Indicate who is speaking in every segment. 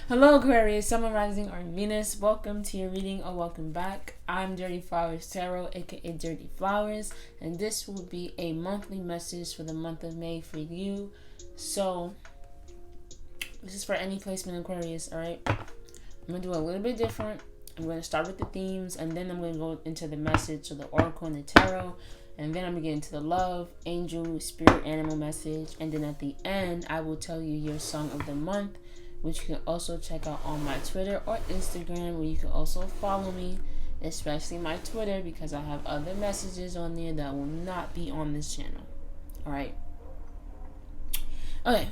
Speaker 1: Hello Aquarius, Sun, Rising, or Venus. Welcome to your reading or welcome back. I'm DirtyFlowerTarot, A.K.A Dirty Flowers, and this will be a monthly message for the month of May for you. So, this is for any placement Aquarius, alright? I'm going to do a little bit different. I'm going to start with the themes, and then I'm going to go into the message of the Oracle and the Tarot, and then I'm going to get into the love, angel, spirit, animal message, and then at the end, I will tell you your song of the month, which you can also check out on my Twitter or Instagram, where you can also follow me, especially my Twitter, because I have other messages on there that will not be on this channel. Alright. Okay.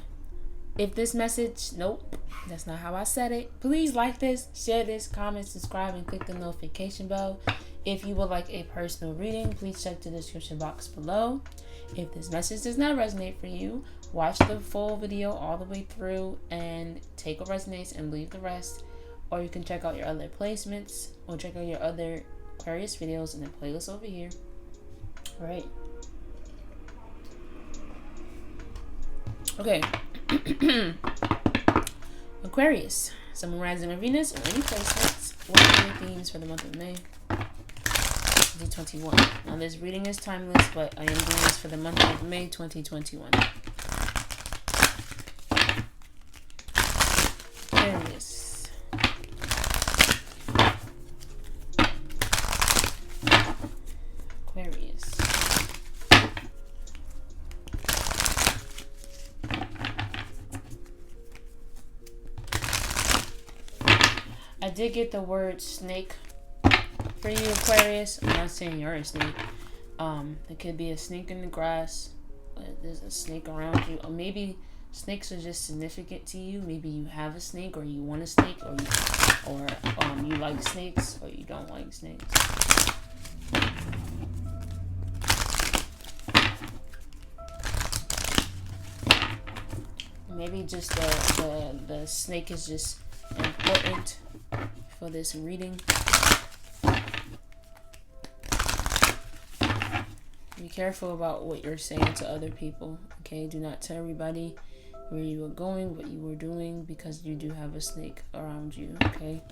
Speaker 1: If this message, nope, that's not how I said it. Please like this, share this, comment, subscribe, and click the notification bell. If you would like a personal reading, please check the description box below. If this message does not resonate for you, watch the full video all the way through and take what resonates and leave the rest. Or you can check out your other placements or check out your other Aquarius videos in the playlist over here. Alright. Okay. Aquarius, Sun, Rising, or Venus, or any placements. What are your themes for the month of May 2021? Now this reading is timeless, but I am doing this for the month of May 2021. Aquarius. Aquarius. I did get the word snake for you, Aquarius. I'm not saying you're a snake. There could be a snake in the grass. There's a snake around you. Or maybe snakes are just significant to you. Maybe you have a snake, or you want a snake, or you like snakes, or you don't like snakes. Maybe just the snake is just important for this reading. Be careful about what you're saying to other people, okay? Do not tell everybody where you are going, what you were doing, because you do have a snake around you, okay?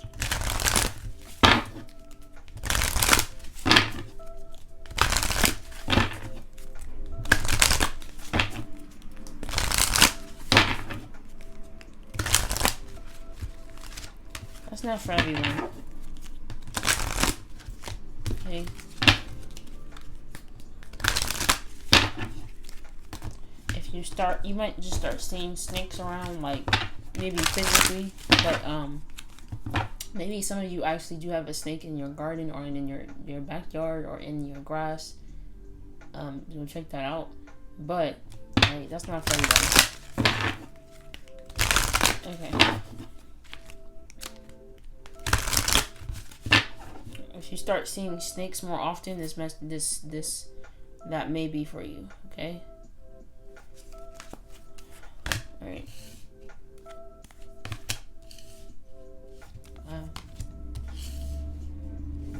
Speaker 1: That's not for everyone. Okay. If you start, you might just start seeing snakes around, like maybe physically, but maybe some of you actually do have a snake in your garden or in your backyard or in your grass. You'll check that out. But right, that's not for everybody. Okay. If you start seeing snakes more often, that may be for you, okay? All right. Wow.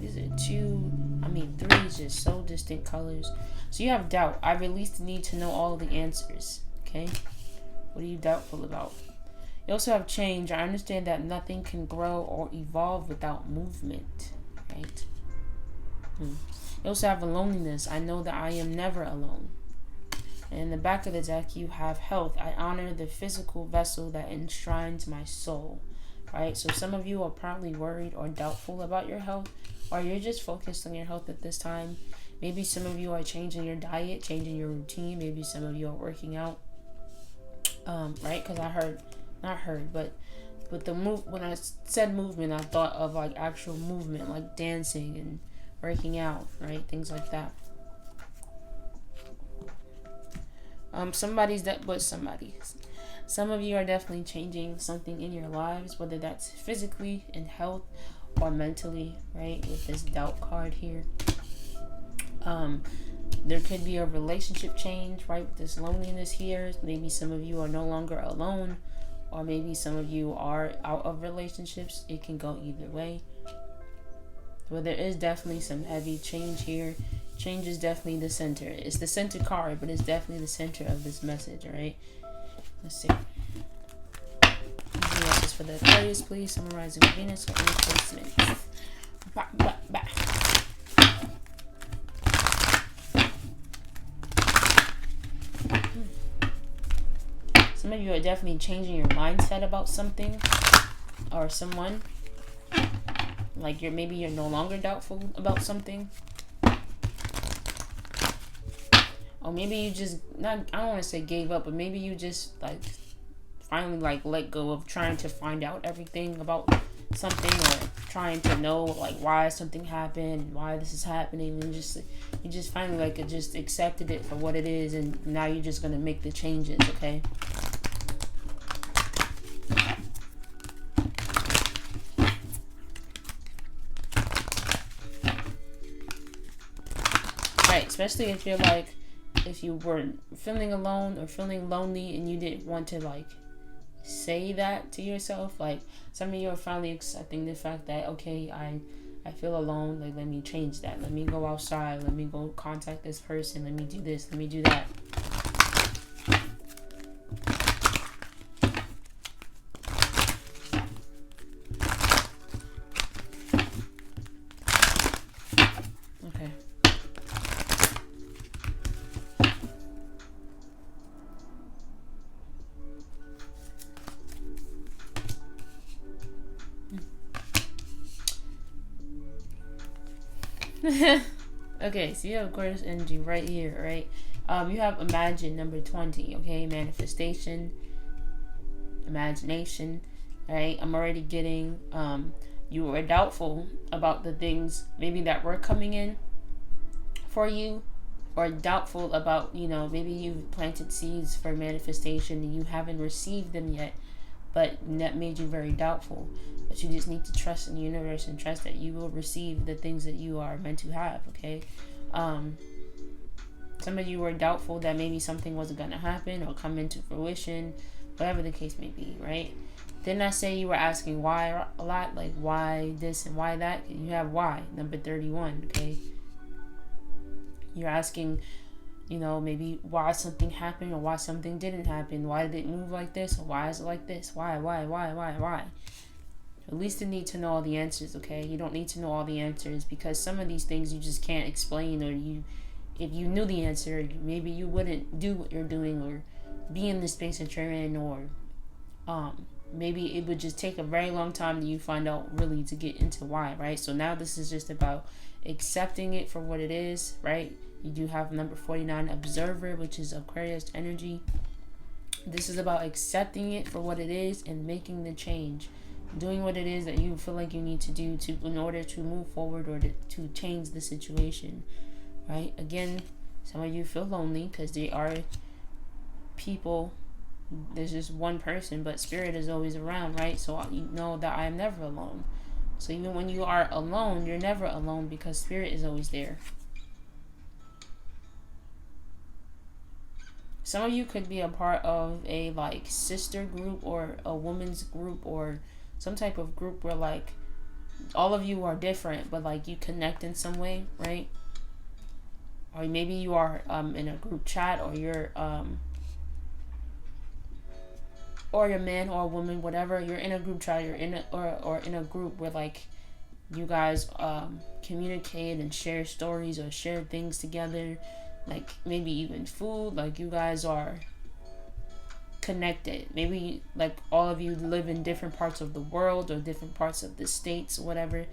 Speaker 1: These are three just so distinct colors. So you have doubt. I released the need to know all the answers, okay? What are you doubtful about? You also have change. I understand that nothing can grow or evolve without movement. Right. You also have a loneliness. I know that I am never alone. And in the back of the deck, you have health. I honor the physical vessel that enshrines my soul. Right. So some of you are probably worried or doubtful about your health, or you're just focused on your health at this time. Maybe some of you are changing your diet, changing your routine. Maybe some of you are working out. Right. Because But when I said movement, I thought of like actual movement, like dancing and working out, right? Things like that. Some of you are definitely changing something in your lives, whether that's physically in health or mentally, right? With this doubt card here. There could be a relationship change, right? With this loneliness here. Maybe some of you are no longer alone. Or maybe some of you are out of relationships. It can go either way. But there is definitely some heavy change here. Change is definitely the center. It's the center card, but it's definitely the center of this message, all right? Let's see. Usually I just for the Aquarius, please. Sun, Moon, Rising, Venus, or any placements. Bah, bah, bah. Some of you are definitely changing your mindset about something or someone. Like maybe you're no longer doubtful about something. Or maybe you just I don't want to say gave up, but maybe you just like finally like let go of trying to find out everything about something, or trying to know like why something happened, why this is happening, and you just finally like just accepted it for what it is, and now you're just gonna make the changes, okay? Right, especially if you're like, if you were feeling alone or feeling lonely and you didn't want to like say that to yourself, like some of you are finally accepting the fact that, okay, I feel alone, like let me change that, let me go outside, let me go contact this person, let me do this, let me do that. Okay. Okay, so you have Aquarius energy right here, right? You have imagine, number 20, okay? Manifestation, imagination, right? I'm already getting, you were doubtful about the things maybe that were coming in for you, or doubtful about, you know, maybe you've planted seeds for manifestation and you haven't received them yet, but that made you very doubtful. But you just need to trust in the universe and trust that you will receive the things that you are meant to have, okay? Some of you were doubtful that maybe something wasn't going to happen or come into fruition, whatever the case may be, right? Didn't I say you were asking why a lot? Like, why this and why that? You have why, number 31, okay? You're asking, you know, maybe why something happened or why something didn't happen. Why did it move like this, or why is it like this? Why? At least you need to know all the answers, okay? You don't need to know all the answers, because some of these things you just can't explain, or if you knew the answer, maybe you wouldn't do what you're doing or be in the space that you're in, or maybe it would just take a very long time that you find out really to get into why, right? So now this is just about accepting it for what it is, right? You do have number 49, observer, which is Aquarius energy. This is about accepting it for what it is and making the change, doing what it is that you feel like you need to do in order to move forward, or to change the situation, right? Again, some of you feel lonely because they are people, there's just one person, but spirit is always around, right? So you know that I am never alone. So even when you are alone, you're never alone, because spirit is always there. Some of you could be a part of a like sister group or a woman's group, or some type of group where like all of you are different, but like you connect in some way, right? Or maybe you are in a group chat, or you're a man or a woman, whatever. You're in a group chat, you're in or in a group where like you guys communicate and share stories or share things together, like maybe even food. Like you guys are connected. Maybe like all of you live in different parts of the world or different parts of the states, whatever.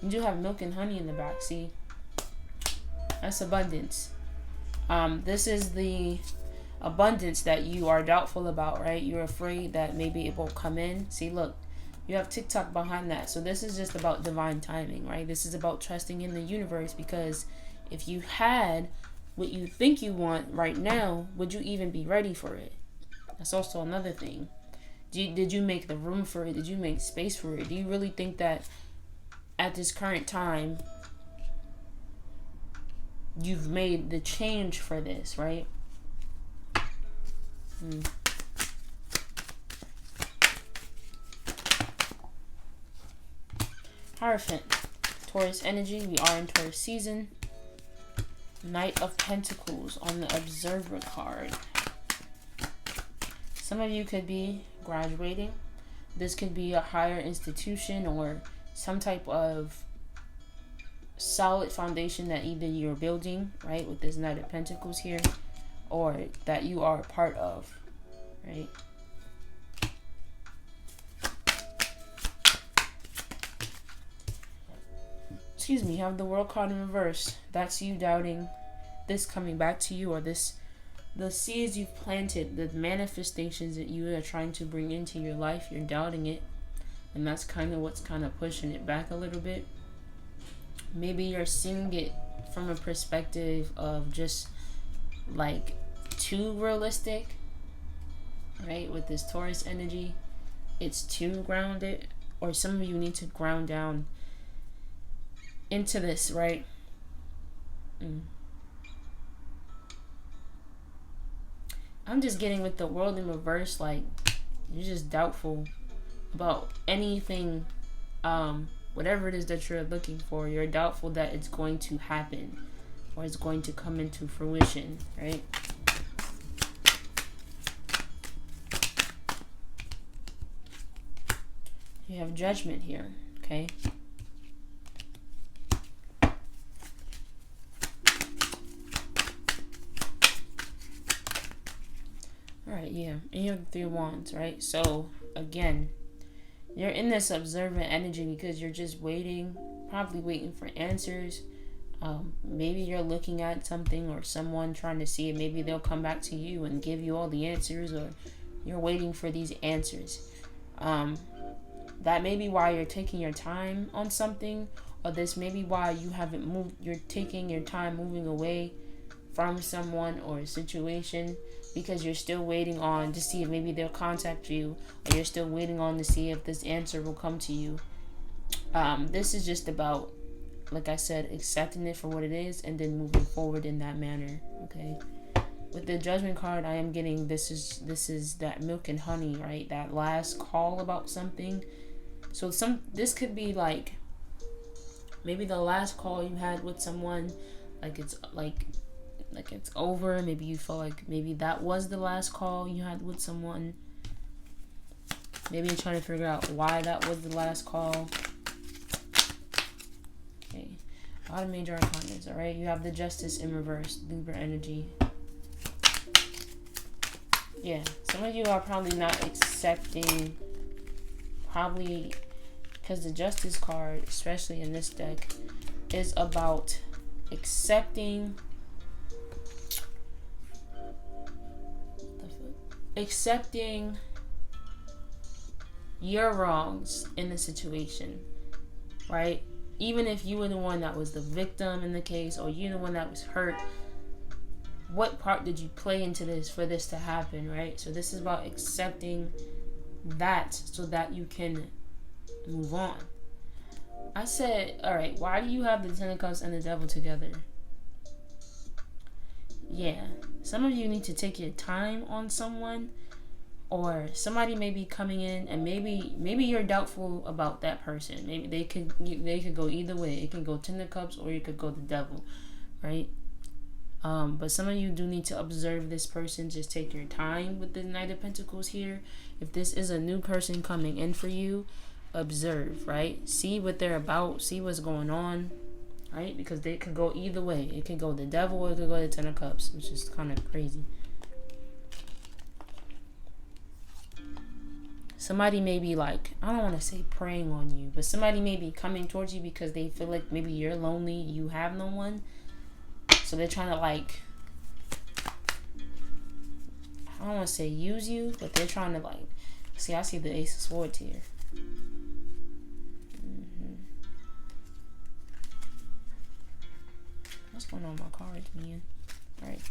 Speaker 1: You do have milk and honey in the back. See, that's abundance. This is the abundance that you are doubtful about, right? You're afraid that maybe it won't come in. See, look, you have TikTok behind that. So this is just about divine timing, right? This is about trusting in the universe, because if you had what you think you want right now, would you even be ready for it? That's also another thing. Did you make the room for it? Did you make space for it? Do you really think that at this current time you've made the change for this, right? Hierophant, Taurus energy. We are in Taurus season. Knight of Pentacles on the Observer card. Some of you could be graduating. This could be a higher institution or some type of solid foundation that either you're building, right, with this Knight of Pentacles here, or that you are a part of, right? Excuse me, you have the World card in reverse. That's you doubting this coming back to you, or this, the seeds you've planted, the manifestations that you are trying to bring into your life, you're doubting it. And that's kind of what's kind of pushing it back a little bit. Maybe you're seeing it from a perspective of just like too realistic, right? With this Taurus energy, it's too grounded, or some of you need to ground down into this, right? I'm just getting with the World in reverse, like you're just doubtful about anything, whatever it is that you're looking for. You're doubtful that it's going to happen or it's going to come into fruition, right? You have Judgment here, okay? Alright, yeah. And you have the 3 of Wands, right? So, again, you're in this observant energy because you're just waiting, probably waiting for answers. Maybe you're looking at something or someone trying to see it. Maybe they'll come back to you and give you all the answers, or you're waiting for these answers. That may be why you're taking your time on something, or this may be why you haven't moved. You're taking your time moving away from someone or a situation, because you're still waiting on to see if maybe they'll contact you, or you're still waiting on to see if this answer will come to you. This is just about, like I said, accepting it for what it is and then moving forward in that manner, okay? With the Judgment card, I am getting this is that milk and honey, right? That last call about something. So this could be like maybe the last call you had with someone, like it's over. Maybe you feel like maybe that was the last call you had with someone. Maybe you're trying to figure out why that was the last call. Okay, a lot of major arcanas. All right, you have the Justice in reverse, Libra energy. Yeah, some of you are probably not accepting, probably because the Justice card, especially in this deck, is about accepting your wrongs in the situation, right? Even if you were the one that was the victim in the case, or you're the one that was hurt, what part did you play into this for this to happen, right? So this is about accepting that so that you can move on. I said, all right, why do you have the Ten of Cups and the Devil together? Yeah, some of you need to take your time on someone, or somebody may be coming in, and maybe you're doubtful about that person. Maybe they could go either way. It can go Ten of Cups, or you could go the Devil, right? But some of you do need to observe this person. Just take your time with the Knight of Pentacles here. If this is a new person coming in for you, observe, right? See what they're about. See what's going on, right? Because they could go either way. It could go the Devil, or it could go the Ten of Cups, which is kind of crazy. Somebody may be like, I don't want to say preying on you, but somebody may be coming towards you because they feel like maybe you're lonely, you have no one. So they're trying to, like, I don't want to say use you, but they're trying to, like, see, I see the Ace of Swords here. What's going on with my cards, man? Alright.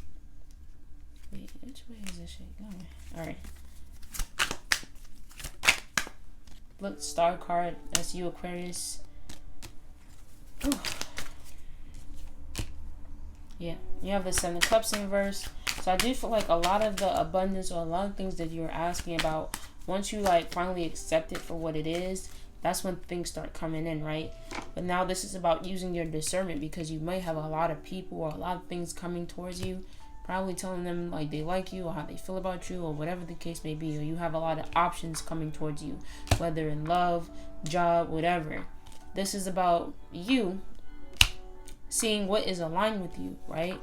Speaker 1: Wait, which way is this shit going? Alright. Look, Star card. That's you, Aquarius. Ooh. Yeah, you have the Seven of Cups in reverse. So I do feel like a lot of the abundance, or a lot of things that you're asking about, once you like finally accept it for what it is, that's when things start coming in, right? But now this is about using your discernment, because you might have a lot of people or a lot of things coming towards you, probably telling them like they like you or how they feel about you or whatever the case may be, or you have a lot of options coming towards you, whether in love, job, whatever. This is about you seeing what is aligned with you, right?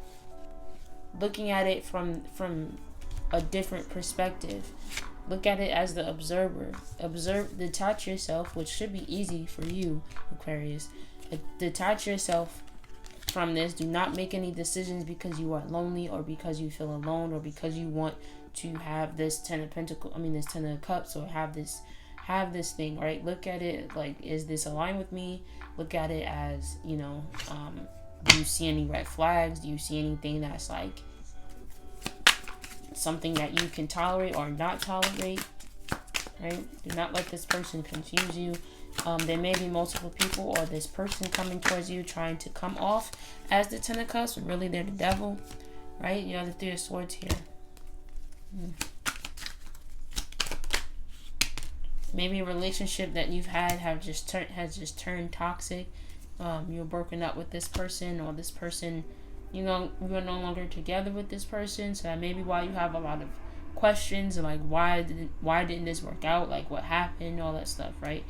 Speaker 1: Looking at it from a different perspective. Look at it as the observer. Observe, detach yourself, which should be easy for you, Aquarius. Detach yourself from this. Do not make any decisions because you are lonely or because you feel alone or because you want to have this this 10 of cups, or have this thing, right? Look at it like, is this aligned with me? Look at it as, do you see any red flags? Do you see anything that's like something that you can tolerate or not tolerate, right? Do not let this person confuse you. There may be multiple people or this person coming towards you trying to come off as the 10 of cups, but really they're the devil, right? You have the 3 of swords here. Maybe a relationship that you've had has just turned toxic. You're broken up with this person, or this person, you're no longer together with this person. So that may be why you have a lot of questions, like why didn't this work out? Like what happened? All that stuff, right?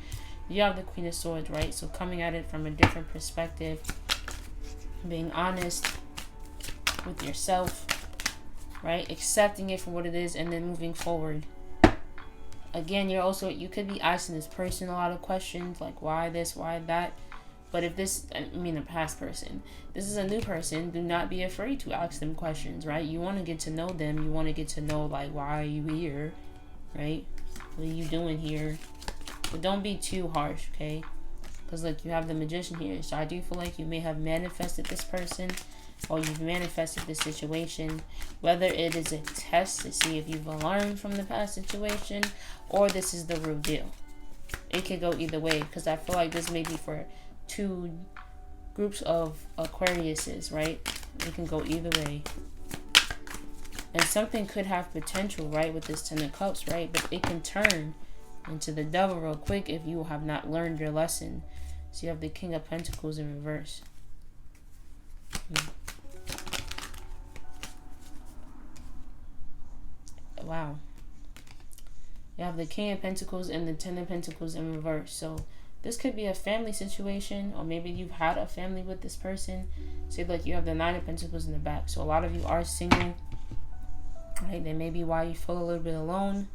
Speaker 1: You have the Queen of Swords, right? So coming at it from a different perspective, being honest with yourself, right? Accepting it for what it is, and then moving forward. Again, you could be asking this person a lot of questions, like why this, why that. But if this, a past person, this is a new person, do not be afraid to ask them questions, right? You want to get to know them. You want to get to know, like, why are you here, right? What are you doing here? But don't be too harsh, okay? Because, look, you have the Magician here. So I do feel like you may have manifested this person, or you've manifested this situation, whether it is a test to see if you've learned from the past situation, or this is the real deal. It could go either way, because I feel like this may be for 2 groups of Aquariuses, right? It can go either way. And something could have potential, right, with this 10 of cups, right? But it can turn into the devil real quick if you have not learned your lesson. So you have the King of Pentacles in reverse. Wow. You have the King of Pentacles and the 10 of Pentacles in reverse. So this could be a family situation, or maybe you've had a family with this person. Say, like, you have the 9 of Pentacles in the back. So a lot of you are single, right? That may be why you feel a little bit alone.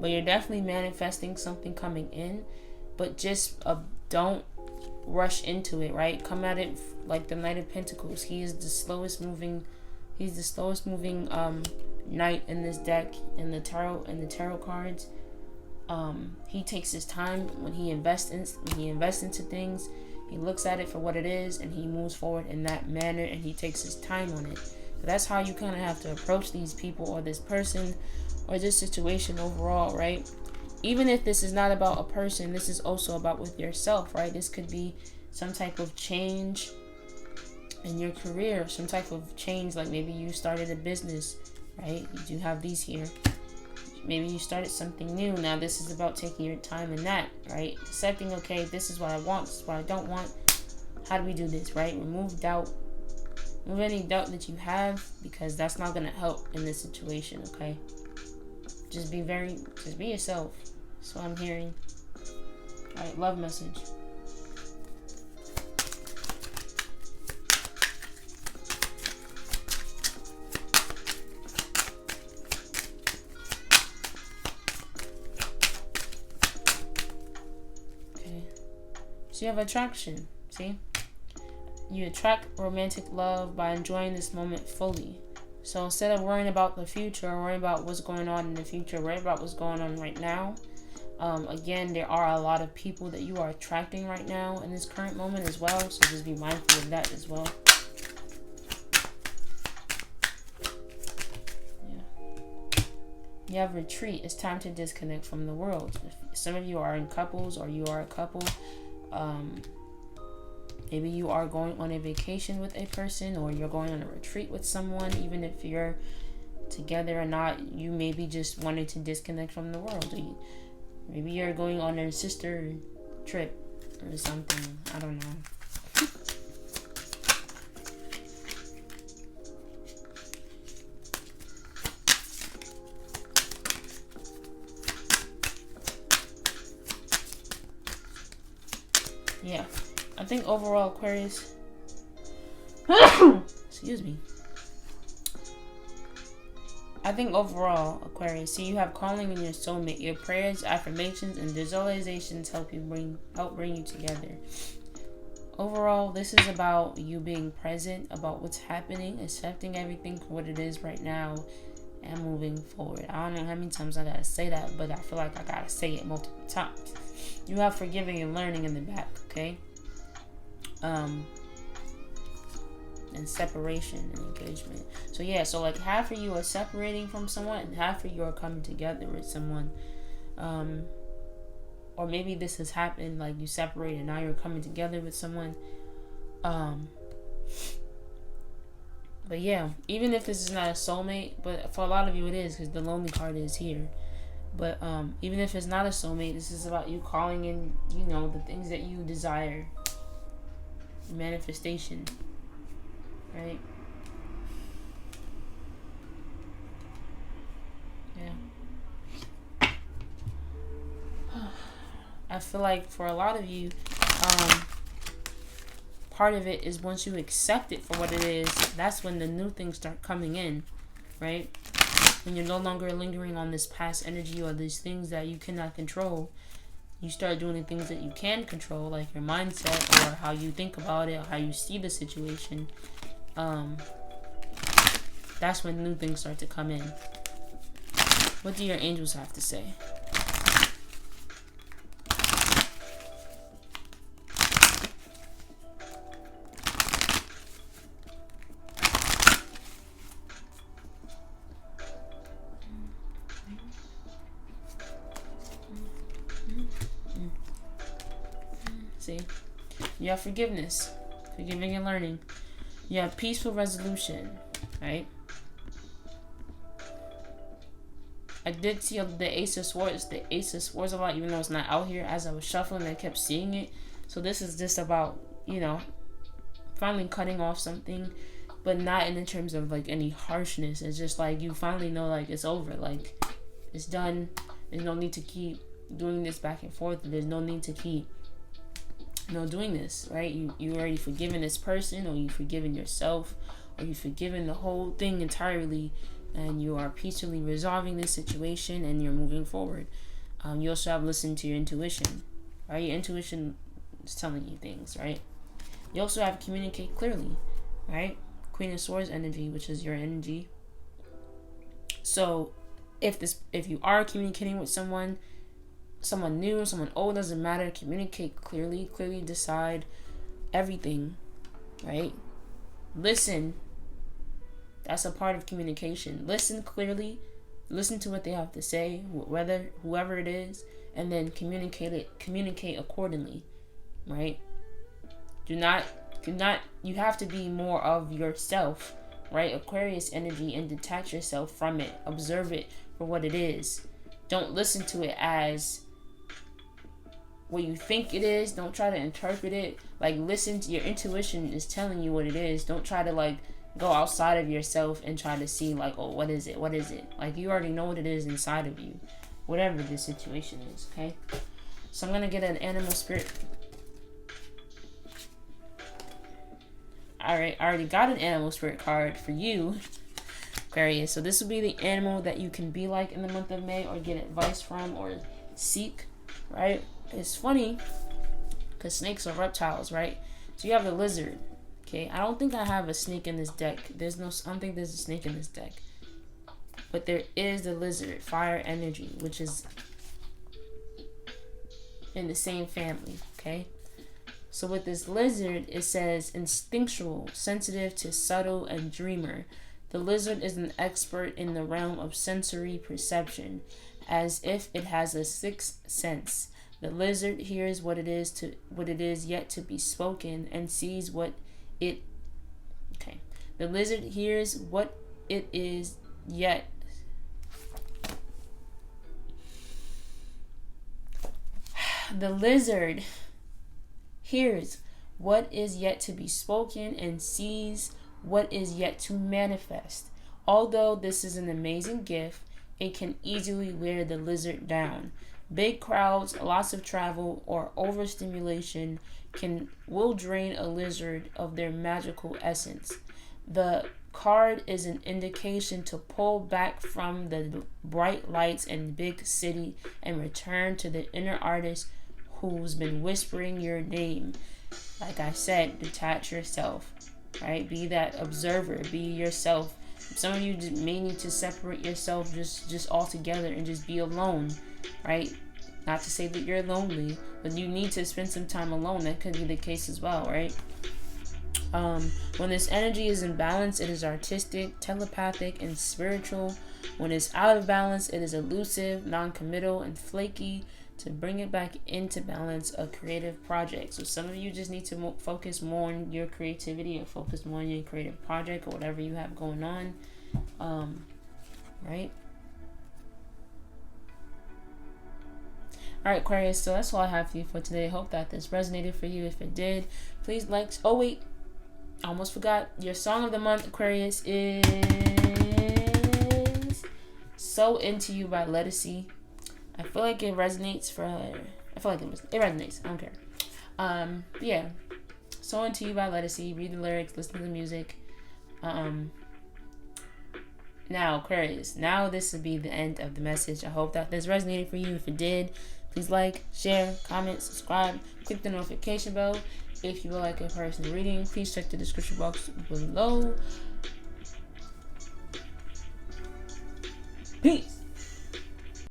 Speaker 1: But you're definitely manifesting something coming in. But just don't rush into it, right? Come at it like the Knight of Pentacles. He is the slowest moving. He's the slowest moving knight in this deck, in the tarot cards. He takes his time when he invests into things. He looks at it for what it is, and he moves forward in that manner, and he takes his time on it. So that's how you kind of have to approach these people, or this person, or this situation overall, right? Even if this is not about a person, this is also about with yourself, right? This could be some type of change in your career, some type of change, like maybe you started a business, right? You do have these here. Maybe you started something new. Now this is about taking your time in that, right? Accepting, okay, this is what I want, this is what I don't want. How do we do this, right? Remove doubt. Remove any doubt that you have, because that's not going to help in this situation, okay? Just be yourself. That's what I'm hearing. Alright, love message. So you have attraction, see? You attract romantic love by enjoying this moment fully. So instead of worrying about the future, or worrying about what's going on in the future, worry about what's going on right now. Again, there are a lot of people that you are attracting right now in this current moment as well. So just be mindful of that as well. Yeah. You have retreat. It's time to disconnect from the world. If some of you are in couples, or you are a couple. Maybe you are going on a vacation with a person, or you're going on a retreat with someone. Even if you're together or not, you maybe just wanted to disconnect from the world. Maybe you're going on a sister trip or something. I don't know. Yeah. I think overall, Aquarius... Excuse me. I think overall, Aquarius, see, you have calling in your soulmate. Your prayers, affirmations, and visualizations help bring you together. Overall, this is about you being present, about what's happening, accepting everything for what it is right now, and moving forward. I don't know how many times I gotta say that, but I feel like I gotta say it multiple times. You have forgiving and learning in the back, okay? And separation and engagement. So yeah, so like half of you are separating from someone and half of you are coming together with someone. Or maybe this has happened, like you separated and now you're coming together with someone. But yeah, even if this is not a soulmate, but for a lot of you it is, because the lonely card is here. But even if it's not a soulmate, this is about you calling in, you know, the things that you desire. Manifestation. Right? Yeah. I feel like for a lot of you, part of it is once you accept it for what it is, that's when the new things start coming in, right? When you're no longer lingering on this past energy or these things that you cannot control, you start doing the things that you can control, like your mindset or how you think about it or how you see the situation. That's when new things start to come in. What do your angels have to say? See? You have forgiveness. Forgiving and learning. You have peaceful resolution. Right? I did see the Ace of Swords. The Ace of Swords a lot, even though it's not out here. As I was shuffling, I kept seeing it. So this is just about, you know, finally cutting off something, but not in the terms of like any harshness. It's just like you finally know, like, it's over. Like, it's done. There's no need to keep doing this back and forth. There's no need to keep, you know, doing this, right? You already forgiven this person, or you forgiven yourself, or you forgiven the whole thing entirely, and you are peacefully resolving this situation and you're moving forward. You also have listened to your intuition, right? Your intuition is telling you things, right? You also have communicate clearly, right? Queen of Swords energy, which is your energy. So if you are communicating with someone new, someone old, doesn't matter, communicate clearly decide everything, right? Listen. That's a part of communication. Listen clearly, listen to what they have to say, whoever it is, and then communicate accordingly, right? You have to be more of yourself, right? Aquarius energy, and detach yourself from it. Observe it for what it is. Don't listen to it as what you think it is. Don't try to interpret it. Like, listen to your intuition is telling you what it is. Don't try to like go outside of yourself and try to see like, oh, what is it? Like, you already know what it is inside of you, whatever the situation is. Okay, so I'm gonna get an animal spirit. Alright, I already got an animal spirit card for you, Aquarius. So this will be the animal that you can be like in the month of May, or get advice from, or seek, right? It's funny because snakes are reptiles, right? So you have the lizard. Okay, I don't think I have a snake in this deck. I don't think there's a snake in this deck. But there is the lizard, fire energy, which is in the same family, okay? So with this lizard, it says instinctual, sensitive to subtle, and dreamer. The lizard is an expert in the realm of sensory perception, as if it has a sixth sense. The lizard hears what it is yet to be spoken, and sees what it. Okay, the lizard hears what it is yet. The lizard hears what is yet to be spoken and sees what is yet to manifest. Although this is an amazing gift, it can easily wear the lizard down. Big crowds, lots of travel, or overstimulation will drain a lizard of their magical essence. The card is an indication to pull back from the bright lights in big city and return to the inner artist who's been whispering your name. Like I said, detach yourself, right? Be that observer, be yourself. Some of you may need to separate yourself just altogether and just be alone, right? Not to say that you're lonely, but you need to spend some time alone. That could be the case as well, right? When this energy is in balance, it is artistic, telepathic, and spiritual. When it's out of balance, it is elusive, non-committal, and flaky. To bring it back into balance, a creative project. So some of you just need to focus more on your creativity, or focus more on your creative project, or whatever you have going on, right? All right, Aquarius, so that's all I have for you for today. I hope that this resonated for you. If it did, please like. Oh wait, I almost forgot. Your song of the month, Aquarius, is "So Into You" by Lettucey. I feel like it resonates for her. I feel like it resonates. I don't care. Yeah. "So Into You" by Lettucey. Read the lyrics, listen to the music. Now, Aquarius, now this will be the end of the message. I hope that this resonated for you. If it did, please like, share, comment, subscribe, click the notification bell. If you would like a personal reading, please check the description box below. Peace.